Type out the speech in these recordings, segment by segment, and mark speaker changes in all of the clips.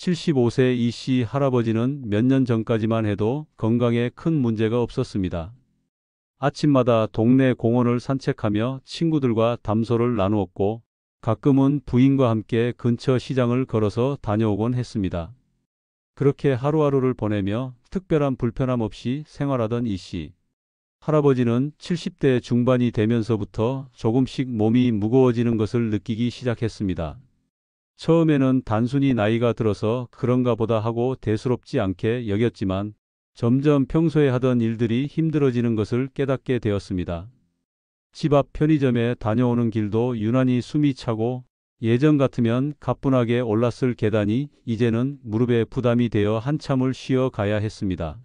Speaker 1: 75세 이씨 할아버지는 몇 년 전까지만 해도 건강에 큰 문제가 없었습니다. 아침마다 동네 공원을 산책하며 친구들과 담소를 나누었고 가끔은 부인과 함께 근처 시장을 걸어서 다녀오곤 했습니다. 그렇게 하루하루를 보내며 특별한 불편함 없이 생활하던 이씨 할아버지는 70대 중반이 되면서부터 조금씩 몸이 무거워지는 것을 느끼기 시작했습니다. 처음에는 단순히 나이가 들어서 그런가 보다 하고 대수롭지 않게 여겼지만 점점 평소에 하던 일들이 힘들어지는 것을 깨닫게 되었습니다. 집 앞 편의점에 다녀오는 길도 유난히 숨이 차고 예전 같으면 가뿐하게 올랐을 계단이 이제는 무릎에 부담이 되어 한참을 쉬어 가야 했습니다.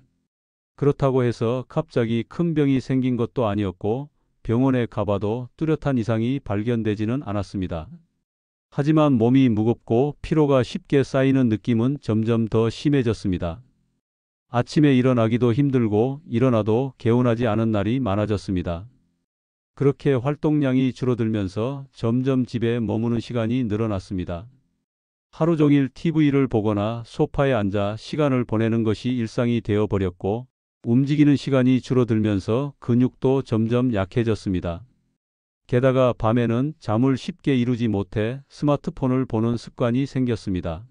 Speaker 1: 그렇다고 해서 갑자기 큰 병이 생긴 것도 아니었고 병원에 가봐도 뚜렷한 이상이 발견되지는 않았습니다. 하지만 몸이 무겁고 피로가 쉽게 쌓이는 느낌은 점점 더 심해졌습니다. 아침에 일어나기도 힘들고 일어나도 개운하지 않은 날이 많아졌습니다. 그렇게 활동량이 줄어들면서 점점 집에 머무는 시간이 늘어났습니다. 하루 종일 TV를 보거나 소파에 앉아 시간을 보내는 것이 일상이 되어버렸고 움직이는 시간이 줄어들면서 근육도 점점 약해졌습니다. 게다가 밤에는 잠을 쉽게 이루지 못해 스마트폰을 보는 습관이 생겼습니다.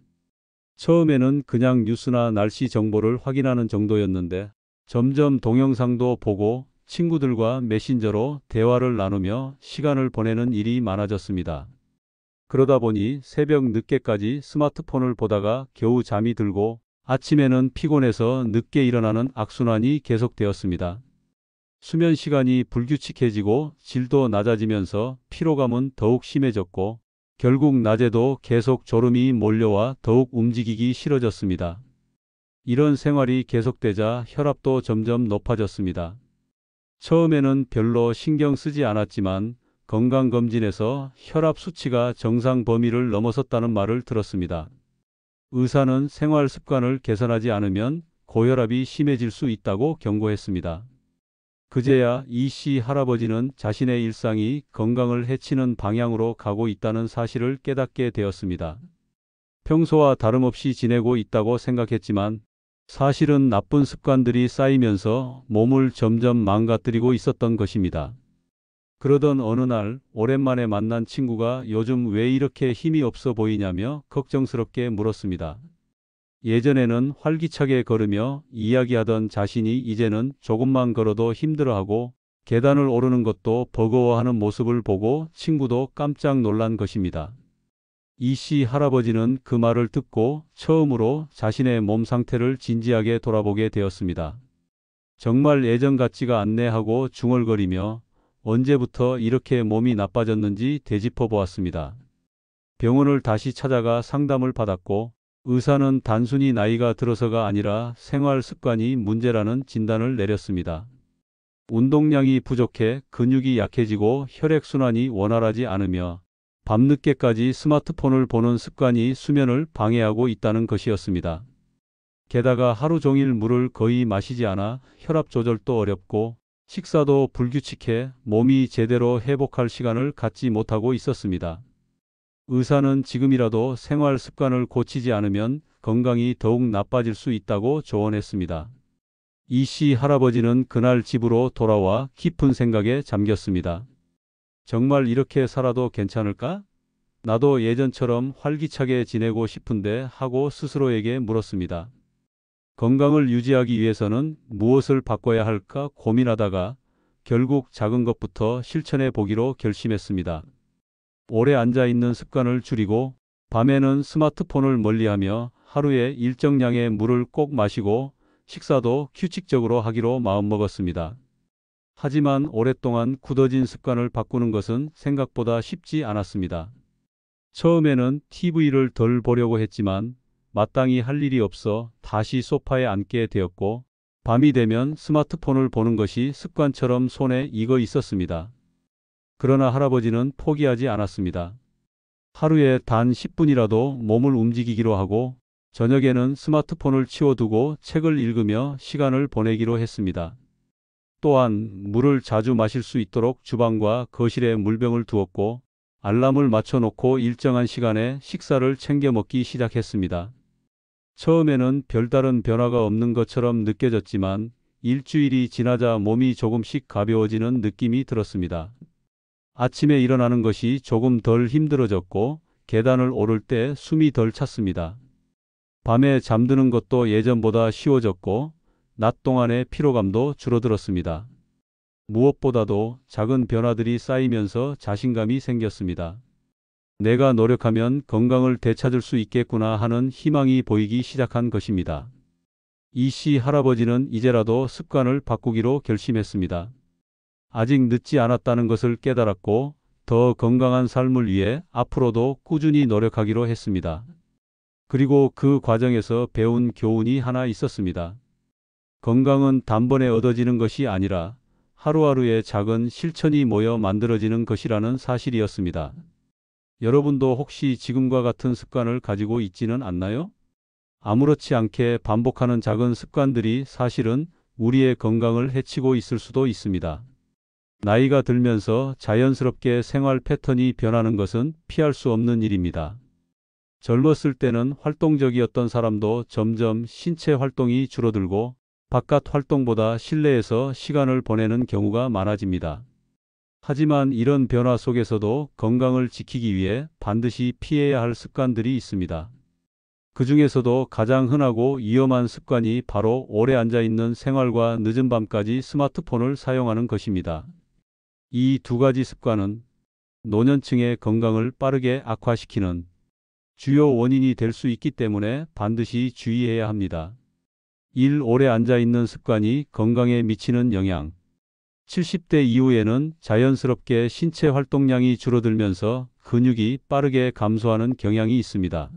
Speaker 1: 처음에는 그냥 뉴스나 날씨 정보를 확인하는 정도였는데 점점 동영상도 보고 친구들과 메신저로 대화를 나누며 시간을 보내는 일이 많아졌습니다. 그러다 보니 새벽 늦게까지 스마트폰을 보다가 겨우 잠이 들고 아침에는 피곤해서 늦게 일어나는 악순환이 계속되었습니다. 수면 시간이 불규칙해지고 질도 낮아지면서 피로감은 더욱 심해졌고 결국 낮에도 계속 졸음이 몰려와 더욱 움직이기 싫어졌습니다. 이런 생활이 계속되자 혈압도 점점 높아졌습니다. 처음에는 별로 신경 쓰지 않았지만 건강검진에서 혈압 수치가 정상 범위를 넘어섰다는 말을 들었습니다. 의사는 생활 습관을 개선하지 않으면 고혈압이 심해질 수 있다고 경고했습니다. 그제야 이씨 할아버지는 자신의 일상이 건강을 해치는 방향으로 가고 있다는 사실을 깨닫게 되었습니다. 평소와 다름없이 지내고 있다고 생각했지만 사실은 나쁜 습관들이 쌓이면서 몸을 점점 망가뜨리고 있었던 것입니다. 그러던 어느 날 오랜만에 만난 친구가 요즘 왜 이렇게 힘이 없어 보이냐며 걱정스럽게 물었습니다. 예전에는 활기차게 걸으며 이야기하던 자신이 이제는 조금만 걸어도 힘들어하고 계단을 오르는 것도 버거워하는 모습을 보고 친구도 깜짝 놀란 것입니다. 이씨 할아버지는 그 말을 듣고 처음으로 자신의 몸 상태를 진지하게 돌아보게 되었습니다. 정말 예전 같지가 않네 하고 중얼거리며 언제부터 이렇게 몸이 나빠졌는지 되짚어 보았습니다. 병원을 다시 찾아가 상담을 받았고 의사는 단순히 나이가 들어서가 아니라 생활 습관이 문제라는 진단을 내렸습니다. 운동량이 부족해 근육이 약해지고 혈액순환이 원활하지 않으며 밤늦게까지 스마트폰을 보는 습관이 수면을 방해하고 있다는 것이었습니다. 게다가 하루 종일 물을 거의 마시지 않아 혈압 조절도 어렵고 식사도 불규칙해 몸이 제대로 회복할 시간을 갖지 못하고 있었습니다. 의사는 지금이라도 생활 습관을 고치지 않으면 건강이 더욱 나빠질 수 있다고 조언했습니다. 이씨 할아버지는 그날 집으로 돌아와 깊은 생각에 잠겼습니다. 정말 이렇게 살아도 괜찮을까? 나도 예전처럼 활기차게 지내고 싶은데 하고 스스로에게 물었습니다. 건강을 유지하기 위해서는 무엇을 바꿔야 할까 고민하다가 결국 작은 것부터 실천해 보기로 결심했습니다. 오래 앉아 있는 습관을 줄이고 밤에는 스마트폰을 멀리하며 하루에 일정량의 물을 꼭 마시고 식사도 규칙적으로 하기로 마음먹었습니다. 하지만 오랫동안 굳어진 습관을 바꾸는 것은 생각보다 쉽지 않았습니다. 처음에는 TV를 덜 보려고 했지만 마땅히 할 일이 없어 다시 소파에 앉게 되었고 밤이 되면 스마트폰을 보는 것이 습관처럼 손에 익어 있었습니다. 그러나 할아버지는 포기하지 않았습니다. 하루에 단 10분이라도 몸을 움직이기로 하고 저녁에는 스마트폰을 치워두고 책을 읽으며 시간을 보내기로 했습니다. 또한 물을 자주 마실 수 있도록 주방과 거실에 물병을 두었고 알람을 맞춰놓고 일정한 시간에 식사를 챙겨 먹기 시작했습니다. 처음에는 별다른 변화가 없는 것처럼 느껴졌지만 일주일이 지나자 몸이 조금씩 가벼워지는 느낌이 들었습니다. 아침에 일어나는 것이 조금 덜 힘들어졌고 계단을 오를 때 숨이 덜 찼습니다. 밤에 잠드는 것도 예전보다 쉬워졌고 낮 동안의 피로감도 줄어들었습니다. 무엇보다도 작은 변화들이 쌓이면서 자신감이 생겼습니다. 내가 노력하면 건강을 되찾을 수 있겠구나 하는 희망이 보이기 시작한 것입니다. 이씨 할아버지는 이제라도 습관을 바꾸기로 결심했습니다. 아직 늦지 않았다는 것을 깨달았고 더 건강한 삶을 위해 앞으로도 꾸준히 노력하기로 했습니다. 그리고 그 과정에서 배운 교훈이 하나 있었습니다. 건강은 단번에 얻어지는 것이 아니라 하루하루의 작은 실천이 모여 만들어지는 것이라는 사실이었습니다. 여러분도 혹시 지금과 같은 습관을 가지고 있지는 않나요? 아무렇지 않게 반복하는 작은 습관들이 사실은 우리의 건강을 해치고 있을 수도 있습니다. 나이가 들면서 자연스럽게 생활 패턴이 변하는 것은 피할 수 없는 일입니다. 젊었을 때는 활동적이었던 사람도 점점 신체 활동이 줄어들고 바깥 활동보다 실내에서 시간을 보내는 경우가 많아집니다. 하지만 이런 변화 속에서도 건강을 지키기 위해 반드시 피해야 할 습관들이 있습니다. 그 중에서도 가장 흔하고 위험한 습관이 바로 오래 앉아 있는 생활과 늦은 밤까지 스마트폰을 사용하는 것입니다. 이 두 가지 습관은 노년층의 건강을 빠르게 악화시키는 주요 원인이 될 수 있기 때문에 반드시 주의해야 합니다. 오래 앉아 있는 습관이 건강에 미치는 영향. 70대 이후에는 자연스럽게 신체 활동량이 줄어들면서 근육이 빠르게 감소하는 경향이 있습니다.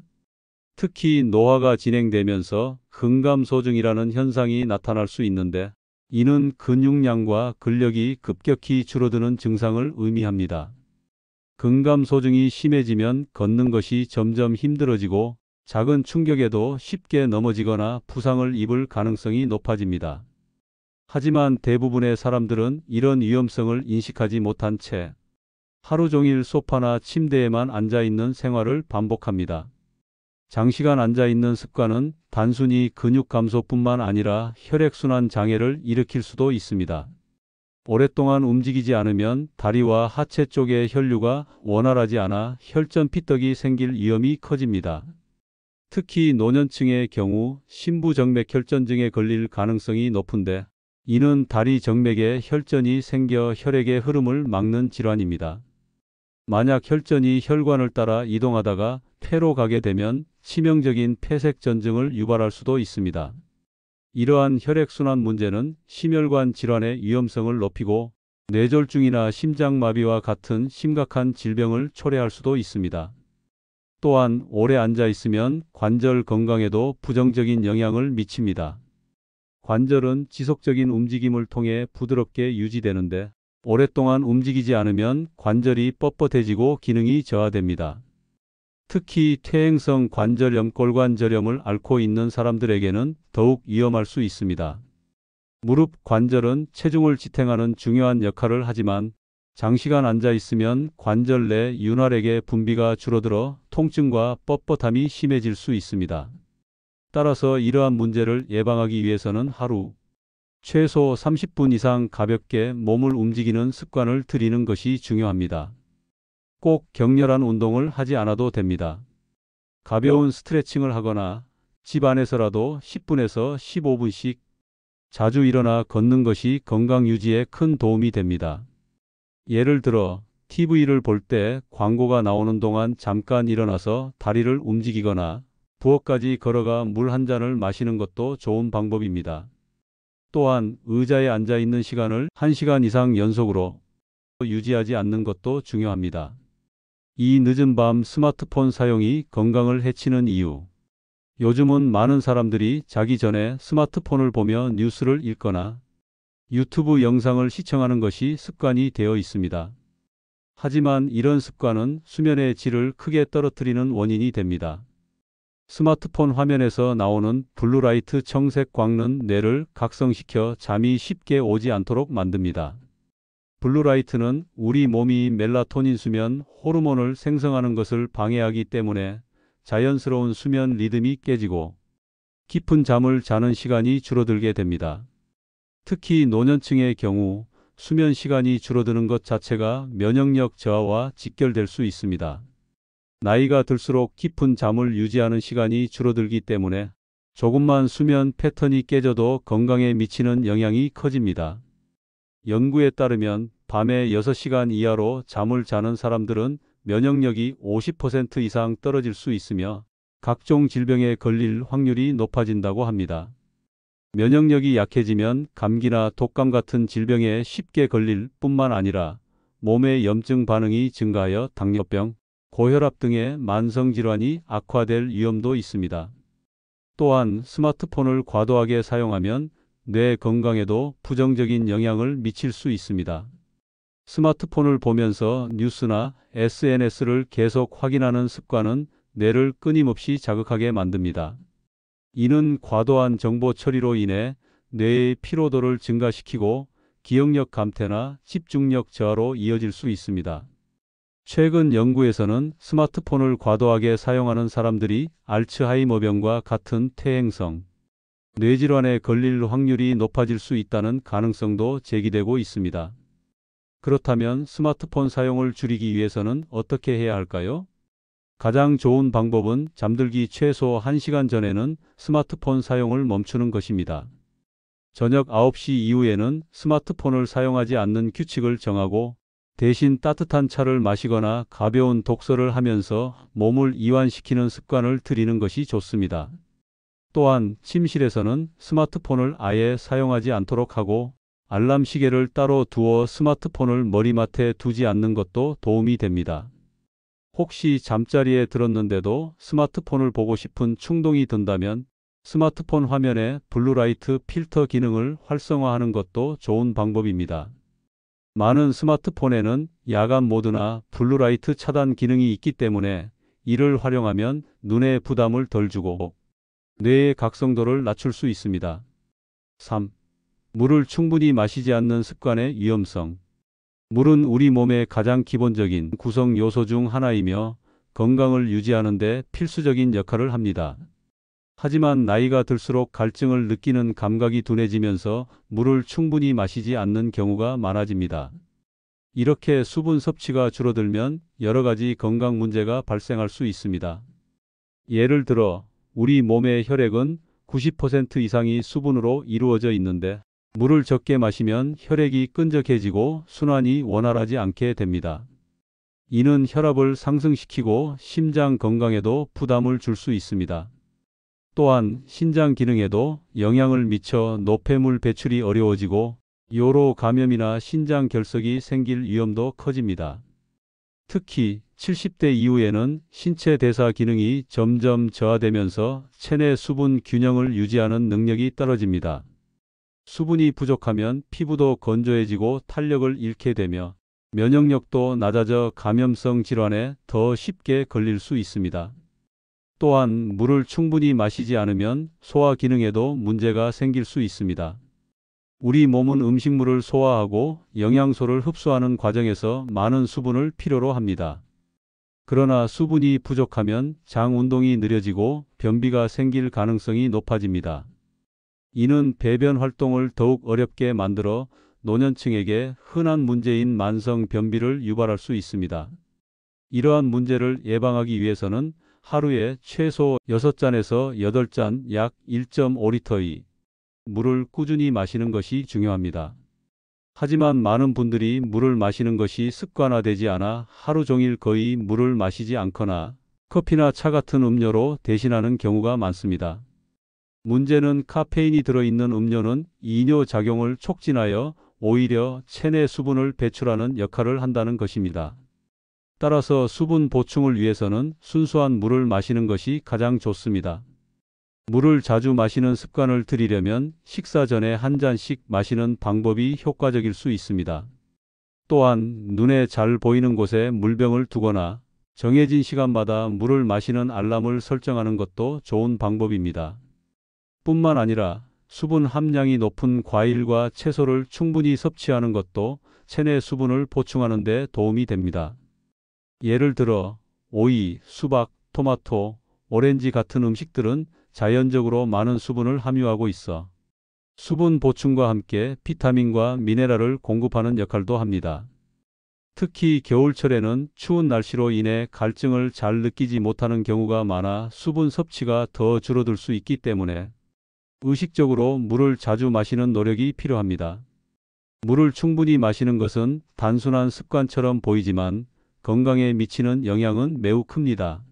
Speaker 1: 특히 노화가 진행되면서 근감소증이라는 현상이 나타날 수 있는데 이는 근육량과 근력이 급격히 줄어드는 증상을 의미합니다. 근감소증이 심해지면 걷는 것이 점점 힘들어지고 작은 충격에도 쉽게 넘어지거나 부상을 입을 가능성이 높아집니다. 하지만 대부분의 사람들은 이런 위험성을 인식하지 못한 채 하루 종일 소파나 침대에만 앉아 있는 생활을 반복합니다. 장시간 앉아 있는 습관은 단순히 근육 감소뿐만 아니라 혈액순환 장애를 일으킬 수도 있습니다. 오랫동안 움직이지 않으면 다리와 하체 쪽의 혈류가 원활하지 않아 혈전 피떡이 생길 위험이 커집니다. 특히 노년층의 경우 심부정맥혈전증에 걸릴 가능성이 높은데 이는 다리 정맥에 혈전이 생겨 혈액의 흐름을 막는 질환입니다. 만약 혈전이 혈관을 따라 이동하다가 폐로 가게 되면 치명적인 폐색전증을 유발할 수도 있습니다. 이러한 혈액순환 문제는 심혈관 질환의 위험성을 높이고 뇌졸중이나 심장마비와 같은 심각한 질병을 초래할 수도 있습니다. 또한 오래 앉아 있으면 관절 건강에도 부정적인 영향을 미칩니다. 관절은 지속적인 움직임을 통해 부드럽게 유지되는데 오랫동안 움직이지 않으면 관절이 뻣뻣해지고 기능이 저하됩니다. 특히 퇴행성 관절염, 골관절염을 앓고 있는 사람들에게는 더욱 위험할 수 있습니다. 무릎 관절은 체중을 지탱하는 중요한 역할을 하지만 장시간 앉아 있으면 관절 내 윤활액의 분비가 줄어들어 통증과 뻣뻣함이 심해질 수 있습니다. 따라서 이러한 문제를 예방하기 위해서는 하루 최소 30분 이상 가볍게 몸을 움직이는 습관을 들이는 것이 중요합니다. 꼭 격렬한 운동을 하지 않아도 됩니다. 가벼운 스트레칭을 하거나 집 안에서라도 10분에서 15분씩 자주 일어나 걷는 것이 건강 유지에 큰 도움이 됩니다. 예를 들어 TV를 볼 때 광고가 나오는 동안 잠깐 일어나서 다리를 움직이거나 부엌까지 걸어가 물 한 잔을 마시는 것도 좋은 방법입니다. 또한 의자에 앉아 있는 시간을 1시간 이상 연속으로 유지하지 않는 것도 중요합니다. 이 늦은 밤 스마트폰 사용이 건강을 해치는 이유. 요즘은 많은 사람들이 자기 전에 스마트폰을 보며 뉴스를 읽거나 유튜브 영상을 시청하는 것이 습관이 되어 있습니다. 하지만 이런 습관은 수면의 질을 크게 떨어뜨리는 원인이 됩니다. 스마트폰 화면에서 나오는 블루라이트 청색 광는 뇌를 각성시켜 잠이 쉽게 오지 않도록 만듭니다. 블루라이트는 우리 몸이 멜라토닌 수면 호르몬을 생성하는 것을 방해하기 때문에 자연스러운 수면 리듬이 깨지고 깊은 잠을 자는 시간이 줄어들게 됩니다. 특히 노년층의 경우 수면 시간이 줄어드는 것 자체가 면역력 저하와 직결될 수 있습니다. 나이가 들수록 깊은 잠을 유지하는 시간이 줄어들기 때문에 조금만 수면 패턴이 깨져도 건강에 미치는 영향이 커집니다. 연구에 따르면 밤에 6시간 이하로 잠을 자는 사람들은 면역력이 50% 이상 떨어질 수 있으며 각종 질병에 걸릴 확률이 높아진다고 합니다. 면역력이 약해지면 감기나 독감 같은 질병에 쉽게 걸릴 뿐만 아니라 몸의 염증 반응이 증가하여 당뇨병, 고혈압 등의 만성질환이 악화될 위험도 있습니다. 또한 스마트폰을 과도하게 사용하면 뇌 건강에도 부정적인 영향을 미칠 수 있습니다. 스마트폰을 보면서 뉴스나 SNS를 계속 확인하는 습관은 뇌를 끊임없이 자극하게 만듭니다. 이는 과도한 정보 처리로 인해 뇌의 피로도를 증가시키고 기억력 감퇴나 집중력 저하로 이어질 수 있습니다. 최근 연구에서는 스마트폰을 과도하게 사용하는 사람들이 알츠하이머병과 같은 퇴행성 뇌질환에 걸릴 확률이 높아질 수 있다는 가능성도 제기되고 있습니다. 그렇다면 스마트폰 사용을 줄이기 위해서는 어떻게 해야 할까요? 가장 좋은 방법은 잠들기 최소 1시간 전에는 스마트폰 사용을 멈추는 것입니다. 저녁 9시 이후에는 스마트폰을 사용하지 않는 규칙을 정하고 대신 따뜻한 차를 마시거나 가벼운 독서를 하면서 몸을 이완시키는 습관을 들이는 것이 좋습니다. 또한 침실에서는 스마트폰을 아예 사용하지 않도록 하고 알람 시계를 따로 두어 스마트폰을 머리맡에 두지 않는 것도 도움이 됩니다. 혹시 잠자리에 들었는데도 스마트폰을 보고 싶은 충동이 든다면 스마트폰 화면에 블루라이트 필터 기능을 활성화하는 것도 좋은 방법입니다. 많은 스마트폰에는 야간 모드나 블루라이트 차단 기능이 있기 때문에 이를 활용하면 눈에 부담을 덜 주고 뇌의 각성도를 낮출 수 있습니다. 3. 물을 충분히 마시지 않는 습관의 위험성. 물은 우리 몸의 가장 기본적인 구성 요소 중 하나이며 건강을 유지하는 데 필수적인 역할을 합니다. 하지만 나이가 들수록 갈증을 느끼는 감각이 둔해지면서 물을 충분히 마시지 않는 경우가 많아집니다. 이렇게 수분 섭취가 줄어들면 여러 가지 건강 문제가 발생할 수 있습니다. 예를 들어 우리 몸의 혈액은 90% 이상이 수분으로 이루어져 있는데 물을 적게 마시면 혈액이 끈적해지고 순환이 원활하지 않게 됩니다. 이는 혈압을 상승시키고 심장 건강에도 부담을 줄 수 있습니다. 또한 신장 기능에도 영향을 미쳐 노폐물 배출이 어려워지고 요로 감염이나 신장 결석이 생길 위험도 커집니다. 특히 70대 이후에는 신체 대사 기능이 점점 저하되면서 체내 수분 균형을 유지하는 능력이 떨어집니다. 수분이 부족하면 피부도 건조해지고 탄력을 잃게 되며 면역력도 낮아져 감염성 질환에 더 쉽게 걸릴 수 있습니다. 또한 물을 충분히 마시지 않으면 소화 기능에도 문제가 생길 수 있습니다. 우리 몸은 음식물을 소화하고 영양소를 흡수하는 과정에서 많은 수분을 필요로 합니다. 그러나 수분이 부족하면 장 운동이 느려지고 변비가 생길 가능성이 높아집니다. 이는 배변 활동을 더욱 어렵게 만들어 노년층에게 흔한 문제인 만성 변비를 유발할 수 있습니다. 이러한 문제를 예방하기 위해서는 하루에 최소 6잔에서 8잔 약 1.5리터의 물을 꾸준히 마시는 것이 중요합니다. 하지만 많은 분들이 물을 마시는 것이 습관화되지 않아 하루 종일 거의 물을 마시지 않거나 커피나 차 같은 음료로 대신하는 경우가 많습니다. 문제는 카페인이 들어있는 음료는 이뇨 작용을 촉진하여 오히려 체내 수분을 배출하는 역할을 한다는 것입니다. 따라서 수분 보충을 위해서는 순수한 물을 마시는 것이 가장 좋습니다. 물을 자주 마시는 습관을 들이려면 식사 전에 한 잔씩 마시는 방법이 효과적일 수 있습니다. 또한 눈에 잘 보이는 곳에 물병을 두거나 정해진 시간마다 물을 마시는 알람을 설정하는 것도 좋은 방법입니다. 뿐만 아니라 수분 함량이 높은 과일과 채소를 충분히 섭취하는 것도 체내 수분을 보충하는 데 도움이 됩니다. 예를 들어 오이, 수박, 토마토, 오렌지 같은 음식들은 자연적으로 많은 수분을 함유하고 있어 수분 보충과 함께 비타민과 미네랄을 공급하는 역할도 합니다. 특히 겨울철에는 추운 날씨로 인해 갈증을 잘 느끼지 못하는 경우가 많아 수분 섭취가 더 줄어들 수 있기 때문에 의식적으로 물을 자주 마시는 노력이 필요합니다. 물을 충분히 마시는 것은 단순한 습관처럼 보이지만 건강에 미치는 영향은 매우 큽니다.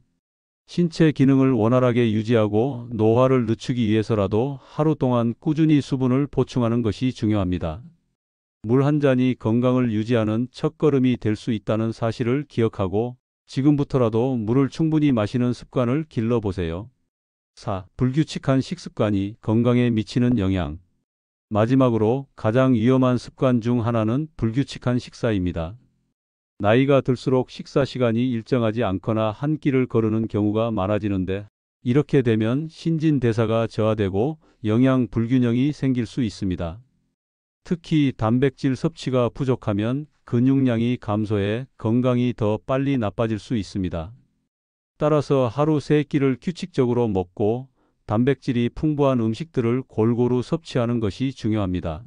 Speaker 1: 신체 기능을 원활하게 유지하고 노화를 늦추기 위해서라도 하루 동안 꾸준히 수분을 보충하는 것이 중요합니다. 물 한 잔이 건강을 유지하는 첫걸음이 될 수 있다는 사실을 기억하고 지금부터라도 물을 충분히 마시는 습관을 길러보세요. 4. 불규칙한 식습관이 건강에 미치는 영향. 마지막으로 가장 위험한 습관 중 하나는 불규칙한 식사입니다. 나이가 들수록 식사 시간이 일정하지 않거나 한 끼를 거르는 경우가 많아지는데 이렇게 되면 신진대사가 저하되고 영양 불균형이 생길 수 있습니다. 특히 단백질 섭취가 부족하면 근육량이 감소해 건강이 더 빨리 나빠질 수 있습니다. 따라서 하루 3끼를 규칙적으로 먹고 단백질이 풍부한 음식들을 골고루 섭취하는 것이 중요합니다.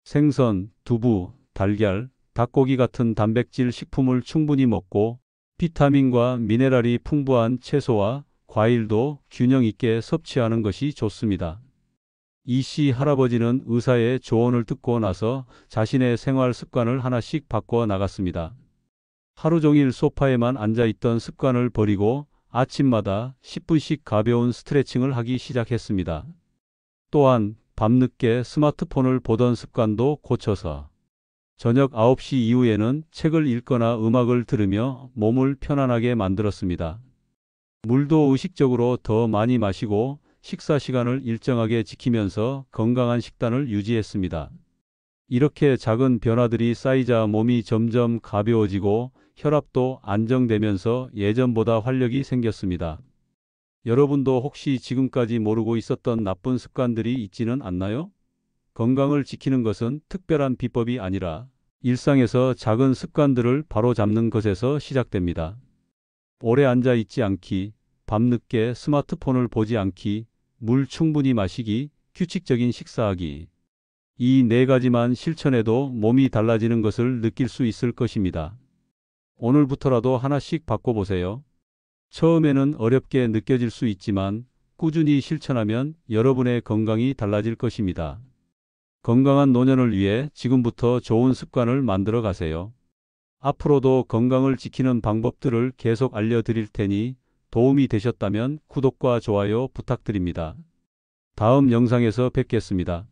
Speaker 1: 생선, 두부, 달걀, 닭고기 같은 단백질 식품을 충분히 먹고 비타민과 미네랄이 풍부한 채소와 과일도 균형 있게 섭취하는 것이 좋습니다. 이씨 할아버지는 의사의 조언을 듣고 나서 자신의 생활 습관을 하나씩 바꿔 나갔습니다. 하루 종일 소파에만 앉아 있던 습관을 버리고 아침마다 10분씩 가벼운 스트레칭을 하기 시작했습니다. 또한 밤늦게 스마트폰을 보던 습관도 고쳐서 저녁 9시 이후에는 책을 읽거나 음악을 들으며 몸을 편안하게 만들었습니다. 물도 의식적으로 더 많이 마시고 식사 시간을 일정하게 지키면서 건강한 식단을 유지했습니다. 이렇게 작은 변화들이 쌓이자 몸이 점점 가벼워지고 혈압도 안정되면서 예전보다 활력이 생겼습니다. 여러분도 혹시 지금까지 모르고 있었던 나쁜 습관들이 있지는 않나요? 건강을 지키는 것은 특별한 비법이 아니라 일상에서 작은 습관들을 바로잡는 것에서 시작됩니다. 오래 앉아 있지 않기, 밤늦게 스마트폰을 보지 않기, 물 충분히 마시기, 규칙적인 식사하기. 이 4가지만 실천해도 몸이 달라지는 것을 느낄 수 있을 것입니다. 오늘부터라도 하나씩 바꿔보세요. 처음에는 어렵게 느껴질 수 있지만 꾸준히 실천하면 여러분의 건강이 달라질 것입니다. 건강한 노년을 위해 지금부터 좋은 습관을 만들어 가세요. 앞으로도 건강을 지키는 방법들을 계속 알려드릴 테니 도움이 되셨다면 구독과 좋아요 부탁드립니다. 다음 영상에서 뵙겠습니다.